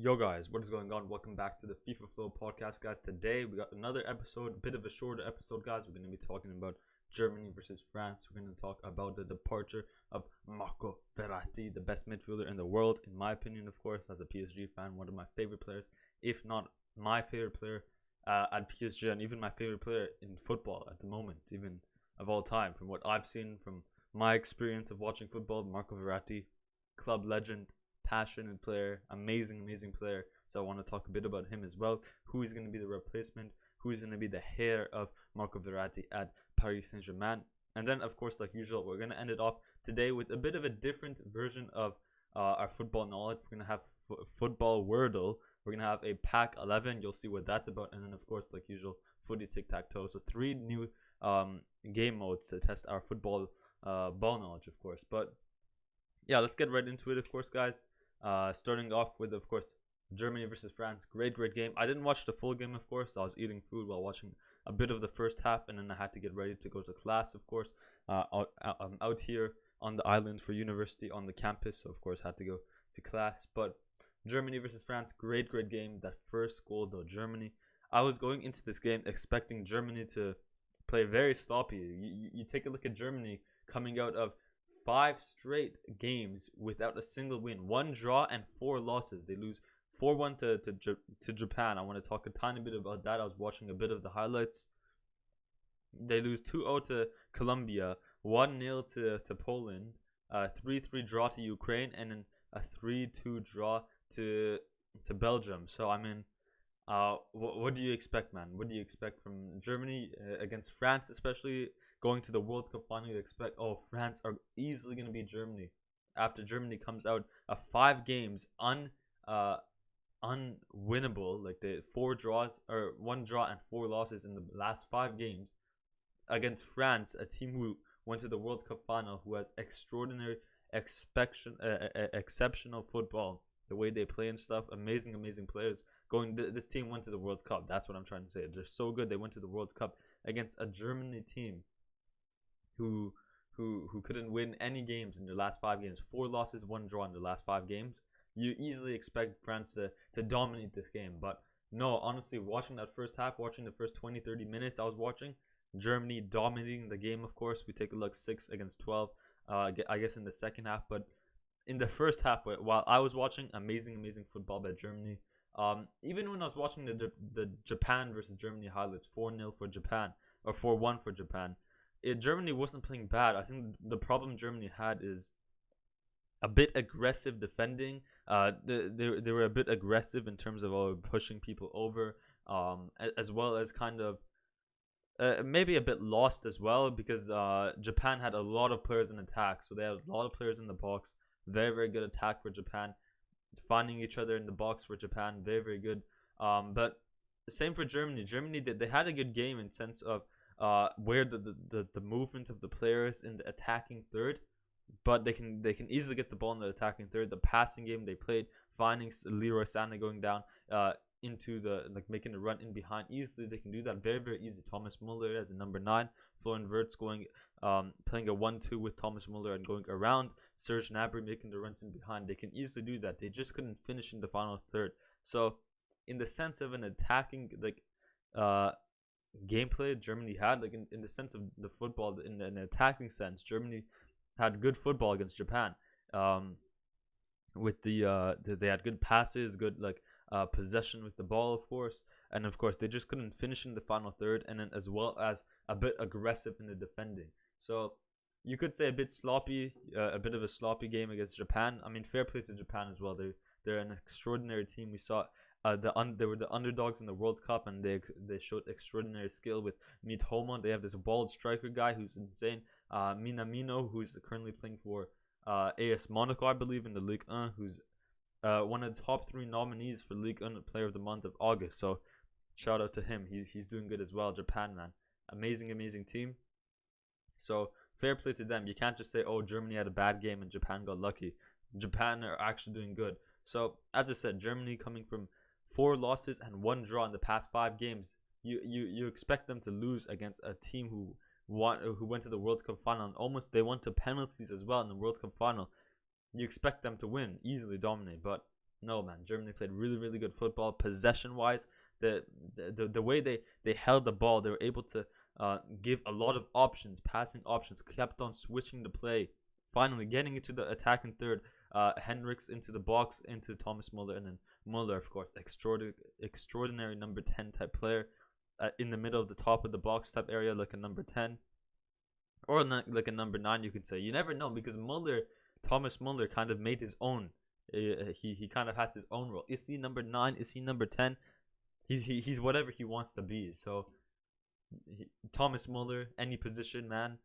Yo guys, what is going on? Welcome back to the FIFA Flow podcast, guys. Today we got another episode, a bit of a shorter episode, guys. We're going to be talking about Germany versus France. We're going to talk about the departure of Marco Verratti, the best midfielder in the world, in my opinion, of course, as a PSG fan, one of my favorite players, if not my favorite player at PSG, and even my favorite player in football at the moment, even of all time. From what I've seen, from my experience of watching football, Marco Verratti, club legend, passionate player, amazing player. So I want to talk a bit about him as well. Who is going to be the replacement? Who is going to be the heir of Marco Verratti at Paris Saint-Germain? And then, of course, like usual, we're going to end it off today with a bit of a different version of our football knowledge. We're going to have football Wordle. We're going to have a pack 11. You'll see what that's about. And then, of course, like usual, footy Tic Tac Toe. So 3 new game modes to test our football ball knowledge, of course. But yeah, let's get right into it, of course, guys. Starting off with, of course, Germany versus France. Great game. I didn't watch the full game, of course. I was eating food while watching a bit of the first half, and then I had to get ready to go to class, of course. I'm out here on the island for university on the campus, so of course had to go to class. But Germany versus France, great game. That first goal, though, Germany. I was going into this game expecting Germany to play very sloppy. You take a look at Germany coming out of 5 straight games without a single win, 1 draw and 4 losses. They lose 4-1 to Japan. I want to talk a tiny bit about that. I was watching a bit of the highlights. They lose 2-0 to Colombia, 1-0 to Poland, 3-3 draw to Ukraine, and then a 3-2 draw to Belgium. So I mean, what do you expect, man? What do you expect from Germany against France, especially going to the World Cup final? You expect, France are easily going to beat Germany after Germany comes out of 5 games unwinnable, like the 4 draws or 1 draw and 4 losses in the last 5 games against France, a team who went to the World Cup final, who has extraordinary exceptional football, the way they play and stuff, amazing players. This team went to the World Cup. That's what I'm trying to say. They're so good. They went to the World Cup against a Germany team who couldn't win any games in their last 5 games. 4 losses, 1 draw in the last 5 games. You easily expect France to dominate this game. But no, honestly, watching that first half, watching the first 20-30 minutes, I was watching Germany dominating the game. Of course, we take a look, 6 against 12, I guess in the second half. But in the first half, while I was watching amazing football by Germany, even when I was watching the Japan versus Germany highlights, 4-0 for Japan or 4-1 for Japan, Germany wasn't playing bad. I think the problem Germany had is a bit aggressive defending. They were a bit aggressive in terms of pushing people over, as well as kind of maybe a bit lost as well, because Japan had a lot of players in attack, so they had a lot of players in the box. Very good attack for Japan, finding each other in the box for Japan. Very good. But same for Germany. Germany, they had a good game in sense of where the movement of the players in the attacking third, but they can easily get the ball in the attacking third. The passing game they played, finding Leroy Sané going down into the, like, making a run in behind easily. They can do that very easy. Thomas Muller as a number 9, Florian Wirtz going playing a 1-2 with Thomas Muller and going around Serge Gnabry, making the runs in behind. They can easily do that. They just couldn't finish in the final third. So in the sense of an attacking gameplay Germany had, like in the sense of the football, in an attacking sense, Germany had good football against Japan. With they had good passes, good possession with the ball, of course, and of course they just couldn't finish in the final third, and then as well as a bit aggressive in the defending. So you could say a bit sloppy, a bit of a sloppy game against Japan. I mean, fair play to Japan as well. They're an extraordinary team. We saw they were the underdogs in the World Cup, and they showed extraordinary skill with Mitoma. They have this bald striker guy who's insane. Minamino, who's currently playing for AS Monaco, I believe, in the Ligue 1, who's one of the top 3 nominees for Ligue 1 Player of the Month of August. So shout out to him. He's doing good as well. Japan, man, amazing team. So fair play to them. You can't just say, Germany had a bad game and Japan got lucky. Japan are actually doing good. So as I said, Germany coming from 4 losses and 1 draw in the past 5 games. You expect them to lose against a team who went to the World Cup final, and they went to penalties as well in the World Cup final. You expect them to win, easily dominate, but No, man. Germany played really, really good football. Possession wise, the way they held the ball, they were able to give a lot of options, passing options, kept on switching the play. Finally, getting into the attacking third, Hendricks into the box, into Thomas Muller, and then Muller, of course, extraordinary number 10 type player, in the middle of the top of the box type area, like a number 10, or like a number 9, you could say. You never know, because Thomas Muller, kind of made his own. He kind of has his own role. Is he number 9? Is he number 10? He's whatever he wants to be. So Thomas Muller, any position, man.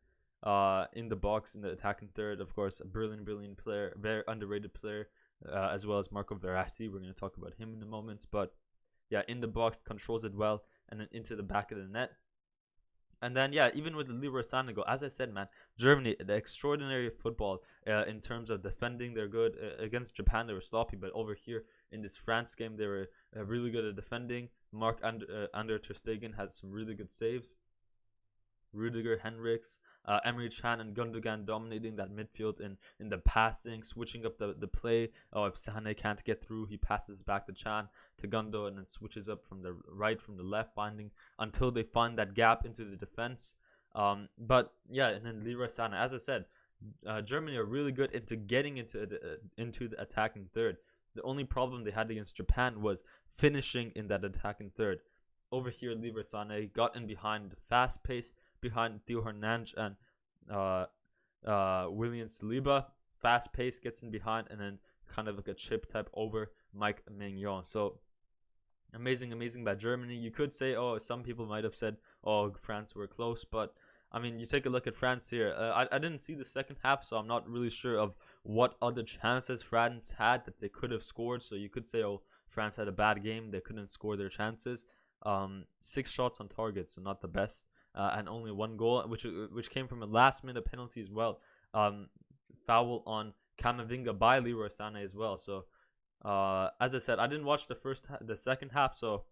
In the box, in the attacking third, of course, a brilliant player, very underrated player, as well as Marco Verratti. We're going to talk about him in a moment. But yeah, in the box, controls it well, and then into the back of the net. And then, yeah, even with the Leroy Sané goal, as I said, man, Germany, the extraordinary football in terms of defending. They're good. Against Japan, they were sloppy, but over here in this France game, they were really good at defending. Marc-Andre ter Stegen had some really good saves. Rudiger, Henrichs, Emre Can, and Gundogan dominating that midfield in the passing, switching up the play. Oh, if Sané can't get through, he passes back to Can, to Gundo, and then switches up from the right, from the left, finding until they find that gap into the defense. But yeah, and then Leroy Sané, as I said, Germany are really good into getting into the attacking third. The only problem they had against Japan was finishing in that attacking third. Over here, Leroy Sané got in behind the fast pace, behind Theo Hernandez and William Saliba. Fast pace, gets in behind, and then kind of like a chip type over Mike Maignan. So amazing by Germany. You could say, oh, some people might have said, oh, France were close, but I mean, you take a look at France here. I didn't see the second half, so I'm not really sure of what other chances France had that they could have scored. So you could say, oh, France had a bad game, they couldn't score their chances. 6 shots on target, so not the best. And only 1 goal, which came from a last-minute penalty as well. Foul on Camavinga by Leroy Sané as well. So, as I said, I didn't watch the second half, so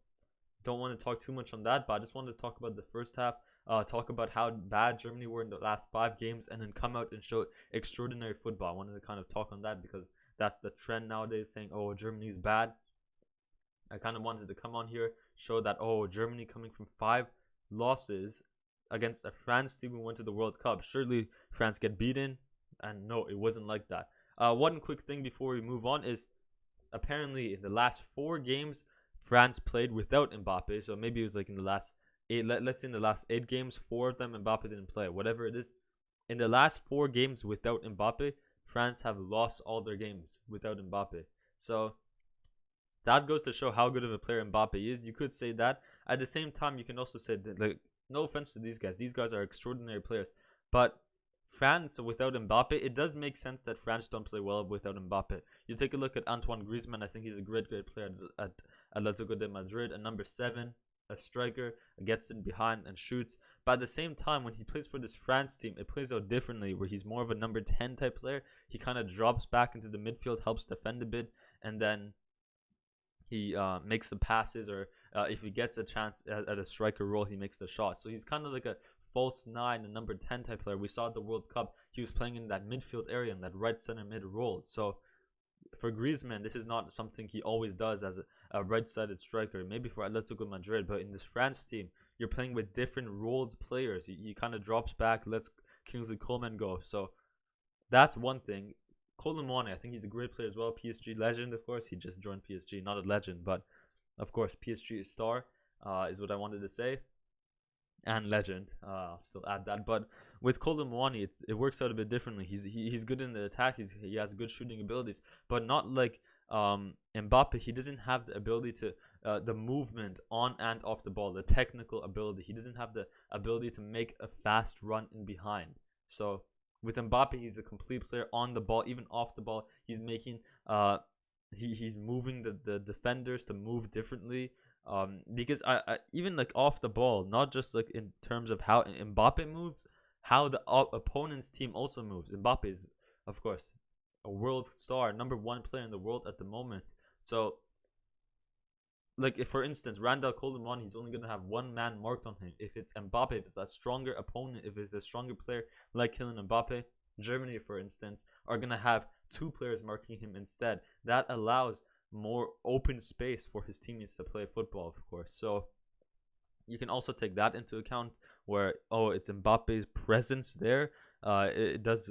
don't want to talk too much on that. But I just wanted to talk about the first half. Talk about how bad Germany were in the last 5 games, and then come out and show extraordinary football. I wanted to kind of talk on that because that's the trend nowadays, saying, oh, Germany's bad. I kind of wanted to come on here, show that, oh, Germany coming from 5 losses against a France team who went to the World Cup. Surely France get beaten, and no, it wasn't like that. One quick thing before we move on is, apparently in the last 4 games, France played without Mbappe. So maybe it was like in the last 8, let's say in the last 8 games, 4 of them Mbappe didn't play. Whatever it is, in the last 4 games without Mbappe, France have lost all their games without Mbappe. So that goes to show how good of a player Mbappe is. You could say that. At the same time, you can also say that, like, no offense to these guys are extraordinary players, but France without Mbappe, it does make sense that France don't play well without Mbappe. You take a look at Antoine Griezmann. I think he's a great player at Atletico de Madrid, a number 7, a striker, gets in behind and shoots. But at the same time, when he plays for this France team, it plays out differently, where he's more of a number 10 type player. He kind of drops back into the midfield, helps defend a bit, and then he makes the passes, or if he gets a chance at a striker role, he makes the shot. So he's kind of like a false 9, a number 10 type player. We saw at the World Cup, he was playing in that midfield area, in that right center mid role. So for Griezmann, this is not something he always does as a right-sided striker. Maybe for Atletico Madrid, but in this France team, you're playing with different roles players. He kind of drops back, lets Kingsley Coman go. So that's one thing. Colomwani, I think he's a great player as well. PSG legend, of course. He just joined PSG, not a legend, but of course PSG is star, is what I wanted to say. And legend, I'll still add that. But with Colomwani, it works out a bit differently. He's good in the attack. He has good shooting abilities, but not like Mbappe. He doesn't have the ability to the movement on and off the ball, the technical ability. He doesn't have the ability to make a fast run in behind. So with Mbappe, he's a complete player on the ball, even off the ball. He's making he's moving the defenders to move differently. Because I even like off the ball, not just like in terms of how Mbappe moves, how the opponent's team also moves. Mbappe is, of course, a world star, number 1 player in the world at the moment. So, like, if for instance, Randall Colomwani, he's only gonna have 1 man marked on him. If it's Mbappe, if it's a stronger opponent, if it's a stronger player like Kylian Mbappe, Germany, for instance, are gonna have 2 players marking him instead. That allows more open space for his teammates to play football, of course. So you can also take that into account, where it's Mbappe's presence there. It does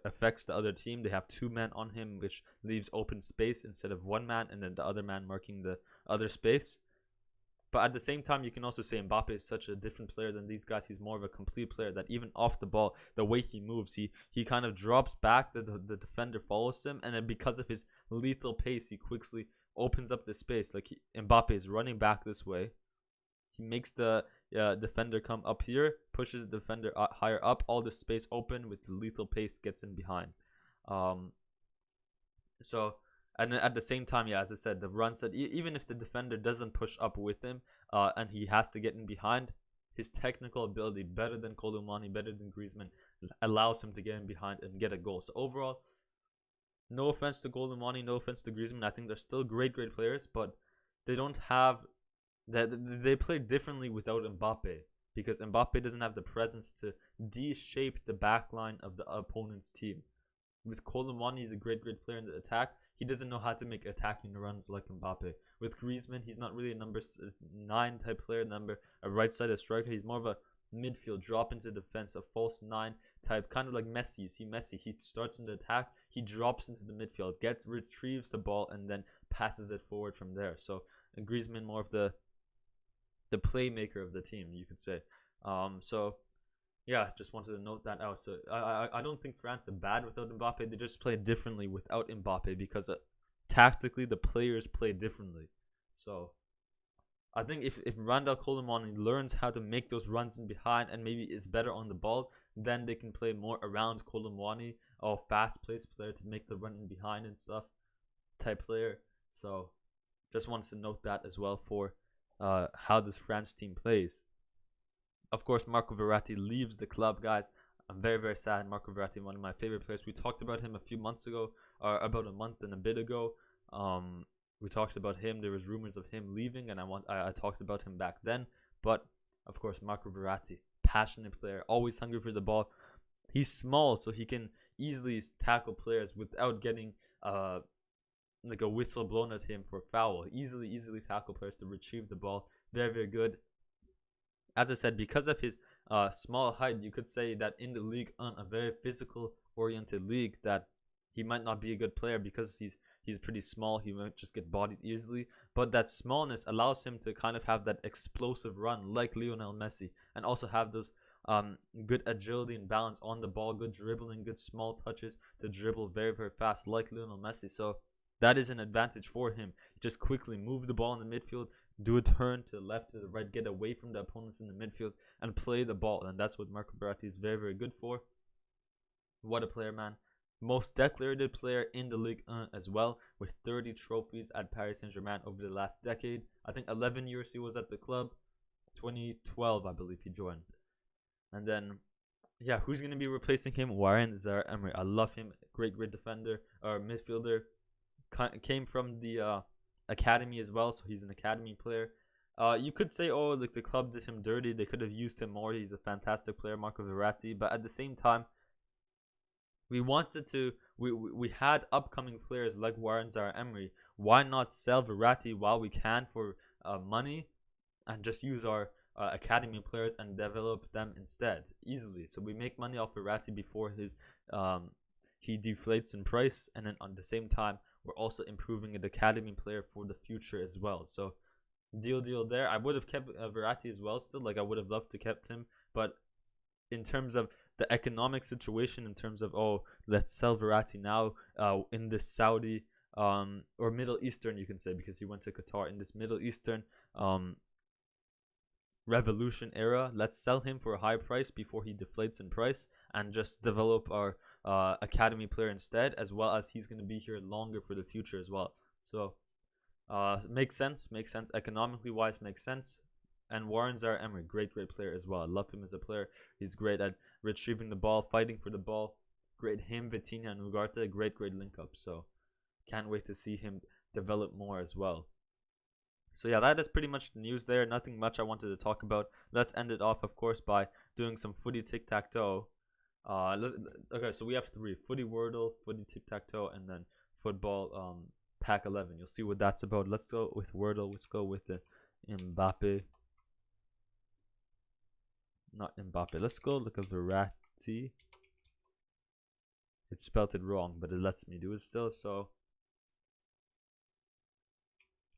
affects the other team. They have two men on him, which leaves open space instead of one man, and then the other man marking the other space. But at the same time, you can also say Mbappe is such a different player than these guys. He's more of a complete player that even off the ball, the way he moves, he kind of drops back, the defender follows him, and then because of his lethal pace, he quickly opens up the space. Mbappe is running back this way. He makes the defender come up here, pushes the defender higher up, all the space open with the lethal pace, gets in behind. And then at the same time, as I said, the runs that even if the defender doesn't push up with him, and he has to get in behind, his technical ability, better than Colomani, better than Griezmann, allows him to get in behind and get a goal. So overall, no offense to Colomani, no offense to Griezmann, I think they're still great players, but they don't have that. They play differently without Mbappe, because Mbappe doesn't have the presence to de-shape the backline of the opponent's team. With Colomani, he's a great player in the attack. He doesn't know how to make attacking runs like Mbappe. With Griezmann, he's not really a number 9 type player, a right-sided striker. He's more of a midfield, drop into defense, a false 9 type, kind of like Messi. You see Messi, he starts in the attack, he drops into the midfield, retrieves the ball, and then passes it forward from there. So Griezmann, more of the playmaker of the team, you could say. Just wanted to note that out. So I don't think France are bad without Mbappe. They just play differently without Mbappe, because tactically the players play differently. So I think if Randal Colomani learns how to make those runs in behind and maybe is better on the ball, then they can play more around Colomani, or fast-paced player to make the run in behind and stuff type player. So just wanted to note that as well for how this France team plays. Of course, Marco Verratti leaves the club, guys. I'm very sad. Marco Verratti, one of my favorite players. We talked about him a few months ago, or about a month and a bit ago. We talked about him. There was rumors of him leaving, and I talked about him back then. But of course, Marco Verratti, passionate player, always hungry for the ball. He's small, so he can easily tackle players without getting a whistle blown at him for foul. Easily tackle players to retrieve the ball. Very good. As I said, because of his small height, you could say that in the league, a very physical-oriented league, that he might not be a good player because he's pretty small. He might just get bodied easily. But that smallness allows him to kind of have that explosive run like Lionel Messi, and also have those good agility and balance on the ball, good dribbling, good small touches to dribble very fast like Lionel Messi. So that is an advantage for him. Just quickly move the ball in the midfield, do a turn to the left, to the right, get away from the opponents in the midfield, and play the ball. And that's what Marco Verratti is very good for. What a player, man. Most decorated player in the Ligue 1 as well, with 30 trophies at Paris Saint-Germain over the last decade. I think 11 years he was at the club. 2012, I believe, he joined. And then, who's going to be replacing him? Warren Zaire-Emery. I love him. Great defender, or midfielder. Came from the academy as well, so he's an academy player. You could say, the club did him dirty. They could have used him more. He's a fantastic player, Marco Verratti. But at the same time, we had upcoming players like Warren Zaire-Emery. Why not sell Verratti while we can for money, and just use our academy players and develop them instead easily? So we make money off Verratti before he deflates in price, and then at the same time, we're also improving an academy player for the future as well. So deal there. I would have kept Verratti as well still. I would have loved to kept him. But in terms of the economic situation, in terms of, let's sell Verratti now in this Saudi or Middle Eastern, you can say, because he went to Qatar, in this Middle Eastern revolution era, let's sell him for a high price before he deflates in price, and just develop our academy player instead, as well as he's going to be here longer for the future as well. So makes sense economically wise, makes sense. And Warren Zaire-Emery, great player as well. I love him as a player. He's great at retrieving the ball, fighting for the ball. Great. Him, Vitinha, and Ugarte, great link up. So can't wait to see him develop more as well. So that is pretty much the news there. Nothing much I wanted to talk about. Let's end it off, of course, by doing some footy Tic Tac Toe. Okay, so we have 3: footy Wordle, footy Tic Tac Toe, and then football pack 11. You'll see what that's about. Let's go with Wordle. Let's go with the Mbappe. Not Mbappe. Let's go look at Verratti. It spelled it wrong, but it lets me do it still. So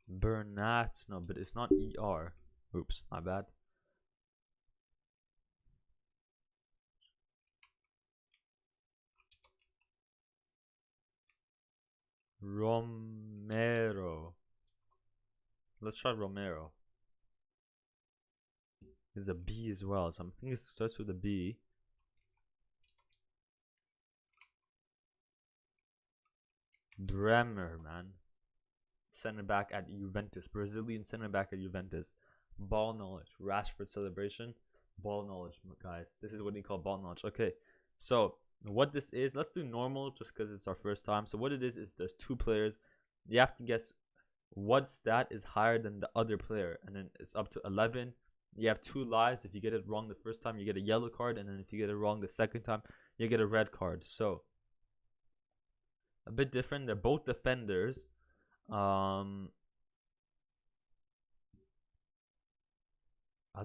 Bernat. No, but it's not ER. Oops, my bad. Romero. Let's try Romero. There's a B as well, so I'm thinking it starts with a B. Bremer, man. Center back at Juventus. Brazilian center back at Juventus. Ball knowledge. Rashford celebration. Ball knowledge, guys. This is what you call ball knowledge. Okay, so what this is, let's do normal just because it's our first time. So what it is there's two players. You have to guess what stat is higher than the other player, and then it's up to 11. You have 2 lives. If you get it wrong the first time, you get a yellow card, and then if you get it wrong the second time, you get a red card. So a bit different. They're both defenders. I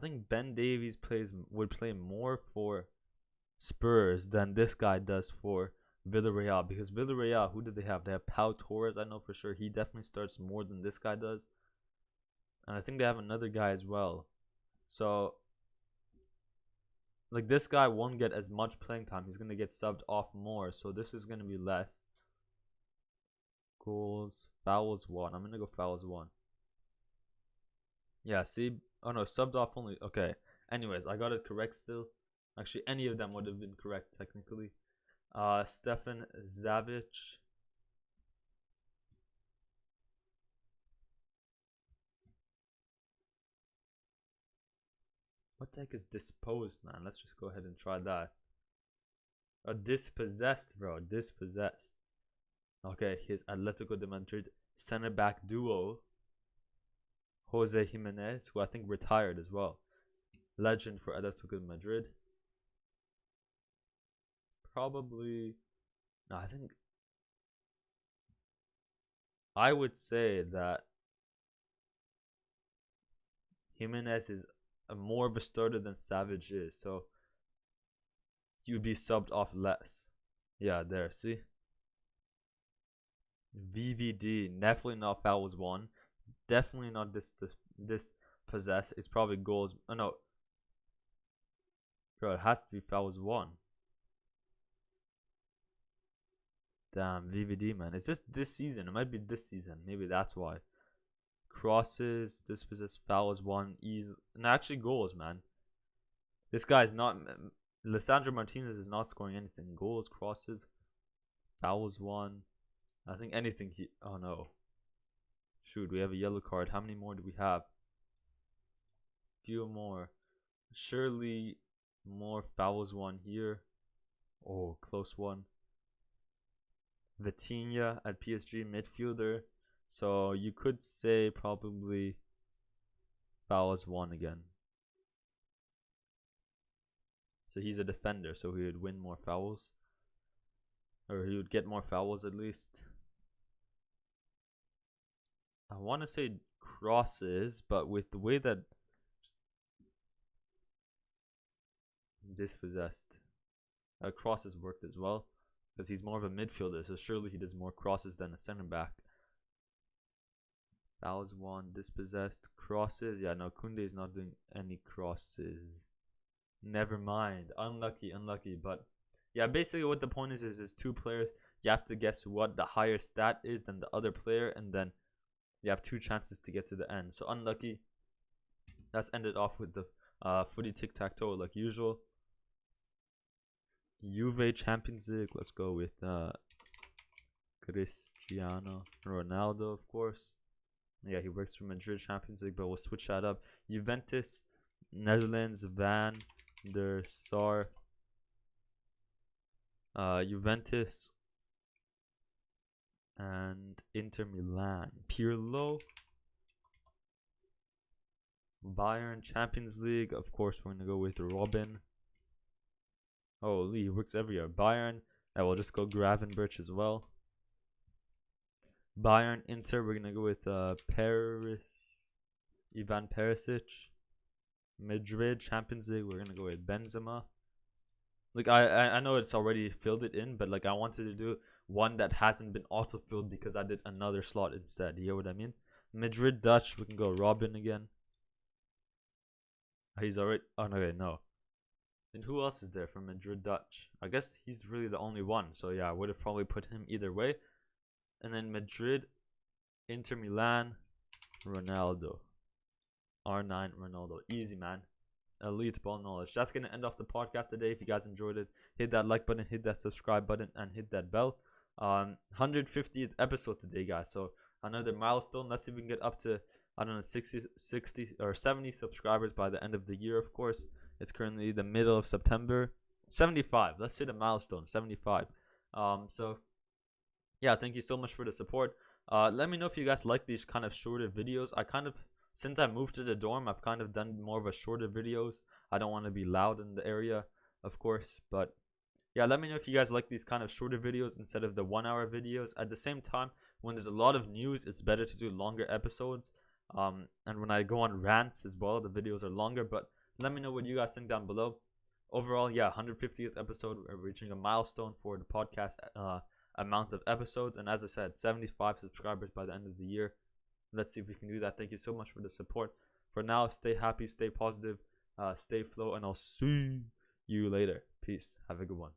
think Ben Davies would play more for Spurs than this guy does for Villarreal, because Villarreal, who do they have? They have Pau Torres. I know for sure he definitely starts more than this guy does, and I think they have another guy as well. So like this guy won't get as much playing time. He's gonna get subbed off more, so this is gonna be less. Goals, fouls 1. I'm gonna go fouls 1. Yeah, see. Oh no, subbed off only. Okay. Anyways, I got it correct still. Actually, any of them would have been correct technically. Stefan Zavic. What the heck is disposed, man? Let's just go ahead and try that. Dispossessed, bro. Dispossessed. Okay, here's Atletico de Madrid center back duo. Jose Jimenez, who I think retired as well. Legend for Atletico de Madrid. Probably. No, I would say that Jimenez is more of a starter than Savage is, so you'd be subbed off less. Yeah, there, see? VVD, definitely not fouls 1. Definitely not this possess. It's probably goals. Oh no. Bro, it has to be fouls 1. Damn, VVD, man. It's just this season. It might be this season. Maybe that's why. Crosses, dispossess, fouls 1, ease, and actually goals, man. This guy is not. Lisandro Martinez is not scoring anything. Goals, crosses, fouls 1. I think anything. Oh no. Shoot, we have a yellow card. How many more do we have? Few more. Surely more fouls 1 here. Oh, close one. Vitinha at PSG, midfielder. So you could say probably fouls 1 again. So he's a defender, so he would win more fouls. Or he would get more fouls at least. I want to say crosses, but with the way that dispossessed crosses worked as well, because he's more of a midfielder, so surely he does more crosses than a center back. Fouls 1, dispossessed, crosses. Yeah, no, Koundé is not doing any crosses. Never mind. Unlucky. But yeah, basically what the point is 2 players. You have to guess what the higher stat is than the other player, and then you have 2 chances to get to the end. So unlucky. Let's end it off with the footy Tic Tac Toe like usual. Juve Champions League. Let's go with Cristiano Ronaldo, of course. Yeah, he works for Madrid Champions League, but we'll switch that up. Juventus, Netherlands, Van der Sar. Juventus and Inter Milan. Pirlo. Bayern Champions League. Of course, we're going to go with Robin. Oh, Lee works everywhere. Bayern. I will just go Gravenberch as well. Bayern, Inter, we're gonna go with Paris, Ivan Perisic. Madrid, Champions League, we're gonna go with Benzema. Like I know it's already filled it in, but like I wanted to do one that hasn't been auto filled because I did another slot instead. You know what I mean? Madrid, Dutch, we can go Robin again. He's already. Oh no, wait, no. Then who else is there from Madrid, Dutch? I guess he's really the only one. So yeah, I would have probably put him either way. And then Madrid, Inter Milan, Ronaldo. R9 Ronaldo. Easy, man. Elite ball knowledge. That's going to end off the podcast today. If you guys enjoyed it, hit that like button, hit that subscribe button, and hit that bell. 150th episode today, guys. So another milestone. Let's see if we can get up to, I don't know, 60 or 70 subscribers by the end of the year, of course. It's currently the middle of September. 75. Let's say the milestone. 75. So, yeah, thank you so much for the support. Let me know if you guys like these kind of shorter videos. Since I moved to the dorm, I've kind of done more of a shorter videos. I don't want to be loud in the area, of course. But yeah, let me know if you guys like these kind of shorter videos instead of the 1 hour videos. At the same time, when there's a lot of news, it's better to do longer episodes. And when I go on rants as well, the videos are longer. But let me know what you guys think down below. Overall, yeah, 150th episode. We're reaching a milestone for the podcast amount of episodes. And as I said, 75 subscribers by the end of the year. Let's see if we can do that. Thank you so much for the support. For now, stay happy, stay positive, stay flow, and I'll see you later. Peace. Have a good one.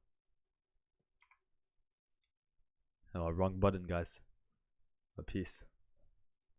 Oh, wrong button, guys. But peace.